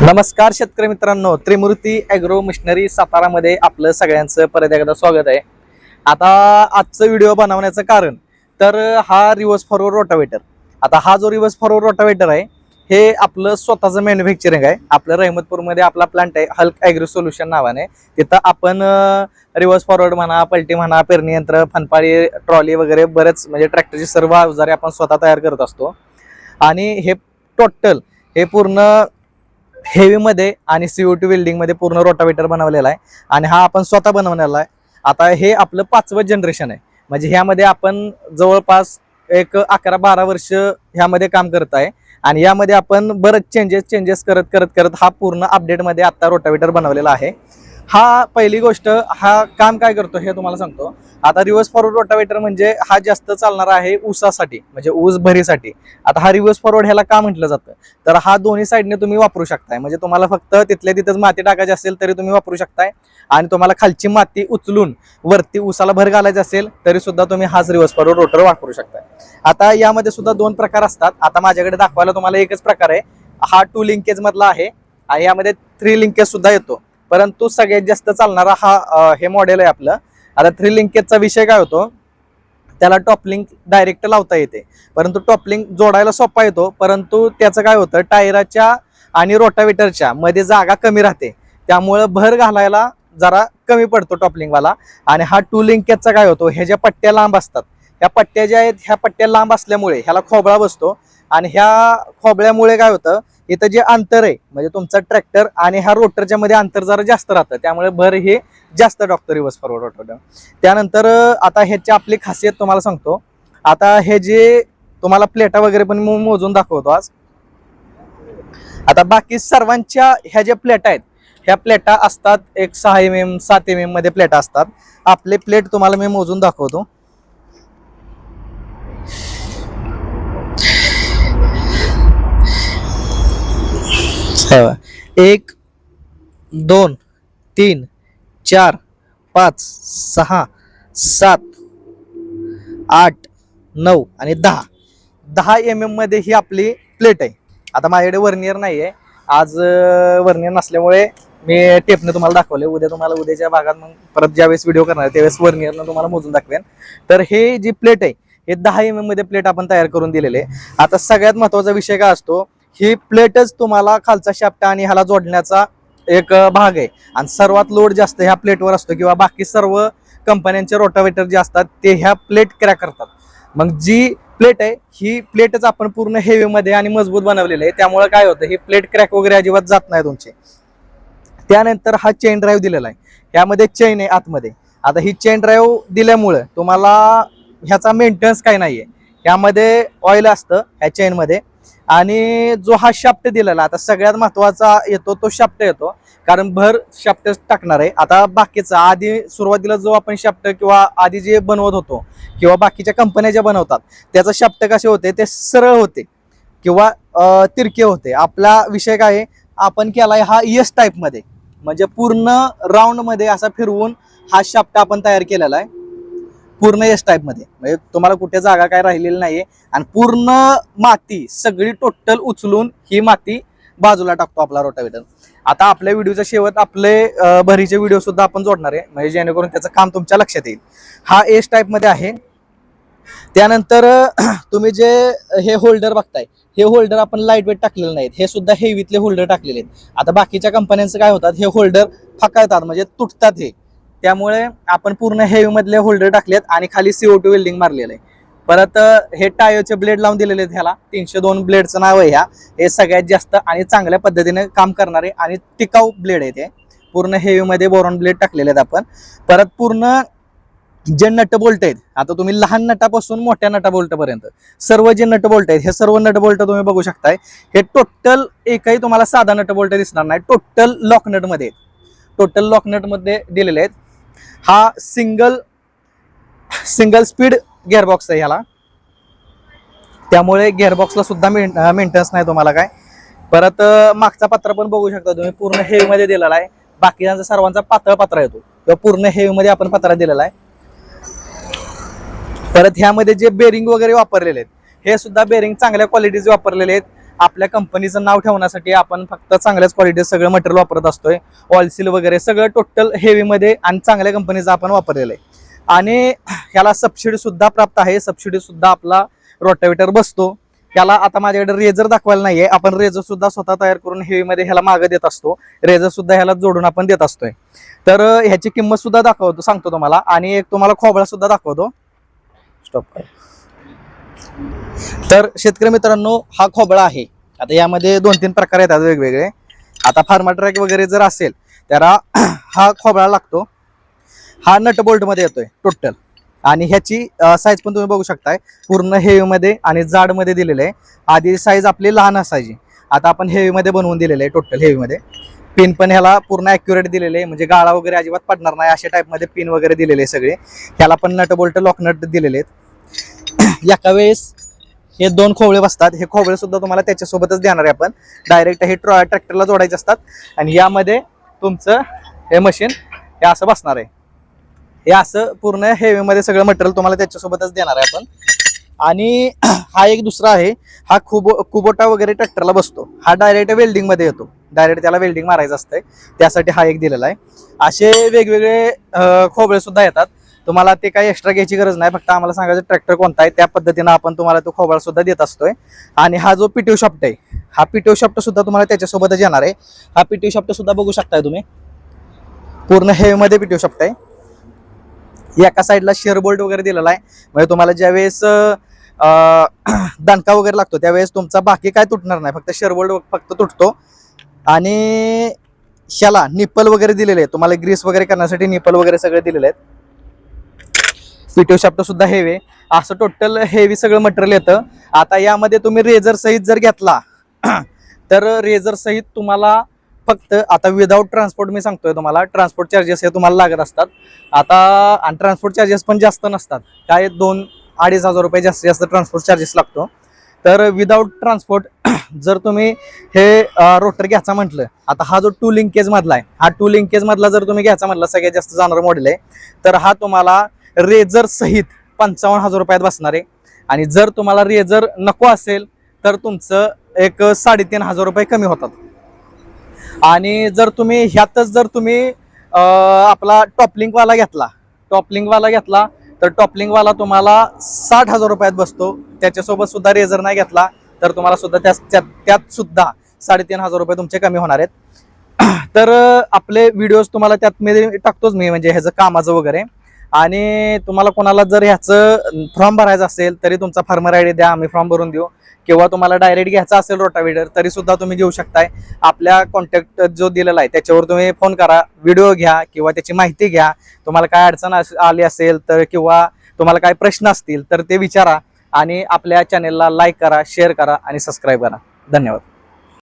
नमस्कार शेतकरी मित्रांनो, त्रिमूर्ती ॲग्रो मशिनरी सातारामध्ये आपलं सगळ्यांचं परत एकदा स्वागत आहे। आता आजचं व्हिडिओ बनवण्याचं कारण तर हा रिव्हर्स फॉरवर्ड रोटावेटर। आता हा जो रिव्हर्स फॉरवर्ड रोटावेटर आहे हे आपलं स्वतःचं मॅन्युफॅक्चरिंग आहे। आपलं रहमतपूरमध्ये आपला प्लांट आहे हल्क ॲग्रो सोल्युशन नावाने। तिथं आपण रिव्हर्स फॉरवर्ड म्हणा, पलटी म्हणा, पेरणी यंत्र, फनपाळी, ट्रॉली वगैरे बरेच म्हणजे ट्रॅक्टरची सर्व अवजारे आपण स्वतः तयार करत असतो। आणि हे टोटल हे पूर्ण हेवी मध्ये आणि CO2 वेल्डिंग मध्ये पूर्ण रोटावेटर बनवलेला आहे आणि हा आपण स्वतः बनवलेला आहे। आता हे आपलं 5वं जनरेशन आहे, म्हणजे ह्यामध्ये आपण जवळपास एक 11-12 वर्ष ह्यामध्ये काम करत आहे आणि यामध्ये आपण बरेच चेंजेस करत करत करत हा पूर्ण अपडेट मध्ये आता रोटावेटर बनवलेला आहे। हा पहिली गोष्ट, हा काम काय करतो हे तुम्हाला सांगतो। आता रिव्हर्स फॉरवर्ड रोटावेटर म्हणजे हा जास्त चालणारा आहे ऊसासाठी, म्हणजे ऊस भरीसाठी। आता हा रिव्हर्स फॉरवर्ड ह्याला का म्हटलं जातं तर हा दोन्ही साईडने तुम्ही वापरू शकताय, म्हणजे तुम्हाला फक्त तिथल्या तिथंच माती टाकायची असेल तरी तुम्ही वापरू शकताय आणि तुम्हाला खालची माती उचलून वरती ऊसाला भर घालायची असेल तरी सुद्धा तुम्ही हाच रिव्हर्स फॉरवर्ड रोटर वापरू शकताय। आता यामध्ये सुद्धा दोन प्रकार असतात। आता माझ्याकडे दाखवायला तुम्हाला एकच प्रकार आहे, हा 2 लिंकेज मधला आहे आणि यामध्ये 3 लिंकेज सुद्धा येतो, परंतु सगळ्यात जास्त चालणारा हा हे मॉडेल आहे आपलं। आता 3 लिंकेजचा विषय काय होतो, त्याला टॉप लिंक डायरेक्ट लावता येते, परंतु टॉप लिंक जोडायला सोपा येतो, परंतु त्याचं काय होतं टायराच्या आणि रोटावेटरच्या मध्ये जागा कमी राहते, त्यामुळे भर घालायला जरा कमी पडतो टॉप लिंकवाला। आणि हा 2 लिंकेजचा काय होतो, ह्या ज्या पट्ट्या लांब असतात, ह्या पट्ट्या ज्या आहेत ह्या पट्ट्या लांब असल्यामुळे ह्याला खोबळा बसतो आणि ह्या खोबळ्यामुळे काय होतं, इथं जे अंतर आहे म्हणजे तुमचा ट्रॅक्टर आणि ह्या रोटरच्या मध्ये अंतर जरा जास्त राहतं, त्यामुळे भर हे जास्त टाकतो रिव्हर्स फॉरवर्ड रोटर। त्यानंतर आता ह्याची आपली खासियत तुम्हाला सांगतो। आता हे जे तुम्हाला प्लेटा वगैरे पण मोजून दाखवतो आज। आता बाकी सर्वांच्या ह्या ज्या प्लेटा आहेत ह्या प्लेटा असतात एक 6 mm 7 mm मध्ये प्लेटा असतात। आपले प्लेट तुम्हाला मी मोजून दाखवतो। 1 2 3 4 5 6 7 8 9 आणि 10 mm मध्ये ही आपली प्लेट आहे। आता माझ्याकडे वर्नियर नाही आहे आज, वर्नियर नसल्यामुळे मी टेपने तुम्हाला दाखवले। उद्याच्या भागात मग परत ज्यावेळेस व्हिडिओ करणार त्यावेळेस वर्नियरनं तुम्हाला मोजून दाखवेन। तर हे जी प्लेट आहे हे 10 mm मध्ये प्लेट आपण तयार करून दिलेले आहे। आता सगळ्यात महत्त्वाचा विषय काय असतो, ही प्लेटच तुम्हाला खालचा शाफ्ट आणि ह्याला जोडण्याचा एक भाग आहे आणि सर्वात लोड जास्त ह्या प्लेटवर असतो, किंवा बाकी सर्व कंपन्यांचे रोटावेटर जे असतात ते ह्या प्लेट क्रॅक करतात। मग जी प्लेट आहे ही प्लेटच आपण पूर्ण हेवी मध्ये आणि मजबूत बनवलेली आहे, त्यामुळे काय होतं ही प्लेट क्रॅक वगैरे अजिबात जात नाही तुमची। त्यानंतर हा चेन ड्राईव्ह दिलेला आहे, यामध्ये चेन आहे आतमध्ये। आता ही चेन ड्राईव्ह दिल्यामुळे तुम्हाला ह्याचा मेंटेनन्स काही नाहीये, यामध्ये ऑइल असतं ह्या चेन मध्ये। आणि जो हा शाफ्ट दिलेला आता सगळ्यात महत्वाचा येतो तो शाफ्ट येतो, कारण भर शाफ्ट टाकणार आहे। आता बाकीचा आधी सुरुवातीला जो आपण शाफ्ट किंवा आधी जे बनवत होतो किंवा बाकीच्या कंपन्या ज्या बनवतात त्याचा शाफ्ट कसे होते, ते सरळ होते किंवा तिरके होते। आपला विषय काय आहे, आपण केलाय हा एस टाईप मध्ये, म्हणजे पूर्ण राऊंड मध्ये असा फिरवून हा शाफ्ट आपण तयार केलेला आहे पूर्ण एस टाईप मध्ये, म्हणजे तुम्हाला कुठे जागा काय राहिलेली नाहीये। आणि पूर्ण माती सगळी टोटल उचलून ही माती बाजूला टाकतो आपला रोटावेटर। आता आपल्या व्हिडिओच्या शेवट आपले भरीचे व्हिडिओ सुद्धा आपण जोडणार आहे, म्हणजे जेणेकरून त्याचं काम तुमच्या लक्षात येईल। हा एस टाईप मध्ये आहे। त्यानंतर तुम्ही जे हे होल्डर बघताय हे होल्डर आपण लाईट वेट टाकलेले नाहीत, हे सुद्धा हेवीतले होल्डर टाकलेले आहेत। आता बाकीच्या कंपन्यांचं काय होतात, हे होल्डर फकाळतात म्हणजे तुटतात हे, त्यामुळे आपण पूर्ण हेवी मधले होल्डर टाकलेत आणि खाली CO2 वेल्डिंग मारलेलं आहे। परत हे टायरचे ब्लेड लावून दिलेले आहेत, ह्याला 302 ब्लेडचं नाव आहे। हे सगळ्यात जास्त आणि चांगल्या पद्धतीने काम करणारे आणि टिकाऊ ब्लेड आहेत, हे पूर्ण हेवी मध्ये बोरॉन ब्लेड टाकलेले आहेत आपण। परत पूर्ण जे नट बोल्ट आहेत, आता तुम्ही लहान नटापासून मोठ्या नटा बोल्ट पर्यंत सर्व जे नट बोल्ट आहेत हे सर्व नट बोल्ट तुम्ही बघू शकताय। हे टोटल एकही तुम्हाला साधा नट बोल्ट दिसणार नाही, टोटल लॉक नट मध्ये, टोटल लॉक नट मध्ये दिलेले आहेत। हा सिंगल स्पीड गिअरबॉक्स आहे ह्याला, त्यामुळे गिअरबॉक्सला सुद्धा मेंटेनन्स नाही तुम्हाला काय। परत मागचा पत्रा पण बघू शकता तुम्ही, पूर्ण हेवी मध्ये दिलेला आहे। बाकीचा सर्वांचा पातळ पत्रा येतो, तो पूर्ण हेवी मध्ये आपण पत्रा दिलेला आहे। परत ह्यामध्ये जे बेरिंग वगैरे वापरलेले आहेत हे सुद्धा बेरिंग चांगल्या क्वालिटीचे वापरलेले आहेत आपल्या कंपनीचं नाव ठेवण्यासाठी आपण फक्त चांगल्याच क्वालिटीचं सगळं मटेरियल वापरत असतोय. ऑइलसील वगैरे सगळं टोटल हेवीमध्ये आणि चांगल्या कंपनीचं आपण वापरलेलं आहे. आणि ह्याला सबसिडी सुद्धा प्राप्त आहे. सबसिडी सुद्धा आपला रोटावेटर बसतो. ह्याला आता माझ्याकडे रेझर दाखवायला नाहीये, आपण रेझर सुद्धा स्वतः तयार करून हेवीमध्ये ह्याला मागं देत असतो. रेझर सुद्धा ह्याला जोडून आपण देत असतोय. तर ह्याची किंमत सुद्धा सांगतो तुम्हाला. आणि एक तुम्हाला खोबळा सुद्धा दाखवतो. स्टॉप. तर शेतकरी मित्रांनो, हा खोबळा आहे. आता यामध्ये 2-3 प्रकार येतात वेगवेगळे. आता फार्माट्रॅक वगैरे जर असेल तर हा खोबळा लागतो. हा नट बोल्ट मध्ये येतोय टोटल. आणि ह्याची साईज पण तुम्ही बघू शकताय, पूर्ण हेवीमध्ये आणि जाडमध्ये दिलेलं आहे. आधी साईज आपली लहान असायची, आता आपण हेवीमध्ये बनवून दिलेलं आहे टोटल हेवीमध्ये. पिन पण ह्याला पूर्ण ॲक्युरेट दिलेले आहे, म्हणजे गाळा वगैरे अजिबात पडणार नाही अशा टाईपमध्ये पिन वगैरे दिलेले आहे सगळे. ह्याला पण नट बोल्ट लॉक नट दिलेले आहेत. एका वेळेस हे 2 खोबळे बसतात. हे खोबळे सुद्धा तुम्हाला त्याच्यासोबतच देणार आहे आपण. डायरेक्ट हे ट्रॅक्टरला जोडायचे असतात आणि यामध्ये तुमचं हे मशीन हे असं बसणार आहे. हे असं पूर्ण हेवीमध्ये सगळं मटेरियल तुम्हाला त्याच्यासोबतच देणार आहे आपण. आणि हा एक दुसरा आहे, हा कुबोटा वगैरे ट्रॅक्टरला बसतो. हा डायरेक्ट वेल्डिंगमध्ये येतो, डायरेक्ट त्याला वेल्डिंग मारायचं असतंय, त्यासाठी हा एक दिलेला आहे. असे वेगवेगळे खोबळे सुद्धा येतात. तुम्हाला ते काही एक्स्ट्रा घ्यायची गरज नाही, फक्त आम्हाला सांगायचं ट्रॅक्टर कोणता आहे, त्या पद्धतीनं आपण तुम्हाला तो खोबळा सुद्धा देत असतोय. आणि हा जो पीटीओ शाफ्ट आहे, हा पीटीओ शाफ्ट सुद्धा तुम्हाला त्याच्यासोबतच येणार आहे. हा पीटीओ शाफ्ट सुद्धा बघू शकताय तुम्ही, पूर्ण हेवीमध्ये पीटीओ शाफ्ट आहे. एका साईडला शेअर बोल्ट वगैरे दिलेला आहे, म्हणजे तुम्हाला ज्यावेळेस दणका वगैरे लागतो त्यावेळेस तुमचा बाकी काय तुटणार नाही, फक्त शेअर बोल्ट फक्त तुटतो. आणि ह्याला निप्पल वगैरे दिलेले आहेत तुम्हाला, ग्रीस वगैरे करण्यासाठी निप्पल वगैरे सगळे दिलेले आहेत. पीटीओ शाफ्ट सुद्धा हेवी, असं टोटल हेवी सगळं मटेरियल येतं. आता यामध्ये तुम्ही रेझर सहित जर घेतला तर रेझर सहित तुम्हाला फक्त आता विदाऊट ट्रान्सपोर्ट मी सांगतोय तुम्हाला, ट्रान्सपोर्ट चार्जेस हे तुम्हाला लागत असतात. आता आणि ट्रान्सपोर्ट चार्जेस पण जास्त नसतात, काय 2-2.5 हजार रुपये जास्तीत जास्त ट्रान्सपोर्ट चार्जेस लागतो. तर विदाऊट ट्रान्सपोर्ट जर तुम्ही हे रोटर घ्यायचा म्हटलं, आता हा जो 2 लिंकेज मधला आहे, हा 2 लिंकेज मधला जर तुम्ही घ्यायचा म्हटलं, सगळ्यात जास्त जाणारं मॉडेल आहे, तर हा तुम्हाला रेझर सहित 55,000 रुपयात बसणार आहे. आणि जर तुम्हाला रेझर नको असेल तर तुमचं एक 3,500 रुपये कमी होतात. आणि जर तुम्ही ह्यातच जर तुम्ही आपला टॉपलिंकवाला घेतला तर टॉपलिंगवाला तुम्हाला 60,000 रुपयात बसतो. त्याच्यासोबत सुद्धा रेझर नाही घेतला तर तुम्हाला सुद्धा त्यात सुद्धा 3,500 रुपये तुमचे कमी होणार आहेत. तर आपले व्हिडिओज तुम्हाला त्यात मध्ये टाकतोच मी, म्हणजे ह्याचं कामाचं वगैरे. आणि तुम्हाला कोणाला जर ह्याचं फॉर्म भरायचं असेल तरी तुमचा फार्मर आयडी द्या, आम्ही फॉर्म भरून देऊ. किंवा तुम्हाला डायरेक्ट घ्यायचा असेल रोटावेटर तरी सुद्धा तुम्ही घेऊ शकताय. आपल्या कॉन्टॅक्ट जो दिलेला आहे त्याच्यावर तुम्ही फोन करा, व्हिडिओ घ्या किंवा त्याची माहिती घ्या. तुम्हाला काय अडचण आली असेल तर किंवा तुम्हाला काय प्रश्न असतील तर ते विचारा. आणि आपल्या चॅनेलला लाईक करा, शेअर करा आणि सबस्क्राईब करा. धन्यवाद.